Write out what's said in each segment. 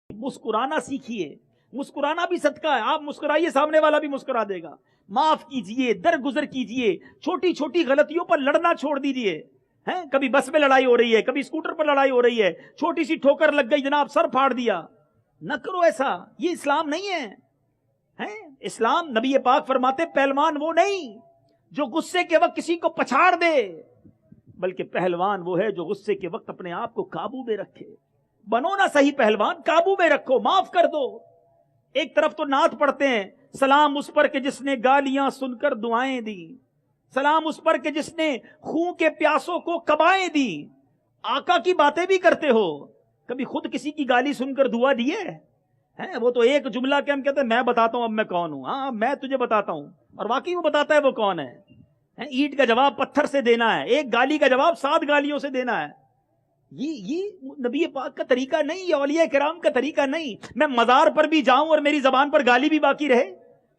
مسکرانا سیکھیے. مسکرانا بھی صدقہ ہے. آپ مسکرائیے, سامنے والا بھی مسکرا دے گا. معاف کیجئے, درگزر کیجئے, چھوٹی چھوٹی غلطیوں پر لڑنا چھوڑ دیجئے. کبھی بس میں لڑائی ہو رہی ہے, کبھی اسکوٹر پر لڑائی ہو رہی ہے, چھوٹی سی ٹھوکر لگ گئی, جناب سر پھاڑ دیا. نہ کرو ایسا, یہ اسلام نہیں ہے. اسلام, نبی پاک فرماتے پہلوان وہ نہیں جو غصے کے وقت کسی کو پچھاڑ دے, بلکہ پہلوان وہ ہے جو غصے کے وقت اپنے آپ کو قابو میں رکھے. بنو نا صحیح پہلوان, قابو میں رکھو, معاف کر دو. ایک طرف تو نعت پڑھتے ہیں, سلام اس پر کہ جس نے گالیاں سن کر دعائیں دی, سلام اس پر کہ جس نے خون کے پیاسوں کو قبائیں دی. آقا کی باتیں بھی کرتے ہو, کبھی خود کسی کی گالی سن کر دعا دیے ہیں؟ وہ تو ایک جملہ کہ ہم کہتے ہیں میں بتاتا ہوں اب میں کون ہوں. ہاں میں تجھے بتاتا ہوں, اور واقعی وہ بتاتا ہے وہ کون ہے. اینٹ کا جواب پتھر سے دینا ہے, ایک گالی کا جواب 7 گالیوں سے دینا ہے. یہ نبی پاک کا طریقہ نہیں, یہ اولیاء کرام کا طریقہ نہیں. میں مزار پر بھی جاؤں اور میری زبان پر گالی بھی باقی رہے,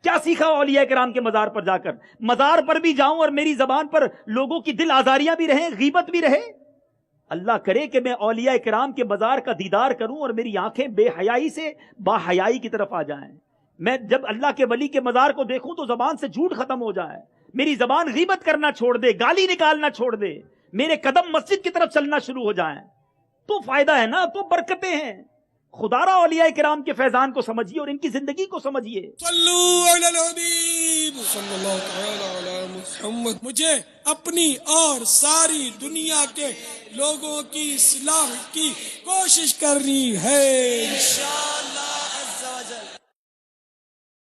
کیا سیکھا اولیاء کرام کے مزار پر جا کر؟ مزار پر بھی جاؤں اور میری زبان پر لوگوں کی دل آزاریاں بھی رہیں, غیبت بھی رہے. اللہ کرے کہ میں اولیاء کرام کے مزار کا دیدار کروں اور میری آنکھیں بے حیائی سے با حیائی کی طرف آ جائیں. میں جب اللہ کے ولی کے مزار کو دیکھوں تو زبان سے جھوٹ ختم ہو جائے, میری زبان غیبت کرنا چھوڑ دے, گالی نکالنا چھوڑ دے, میرے قدم مسجد کی طرف چلنا شروع ہو جائیں. تو فائدہ ہے نا, تو برکتیں ہیں. خدا را اولیاء کرام کے فیضان کو سمجھیے اور ان کی زندگی کو سمجھیے. صلو علی الحبیب صلی اللہ تعالی علی محمد. مجھے اپنی اور ساری دنیا کے لوگوں کی اصلاح کی کوشش کرنی ہے.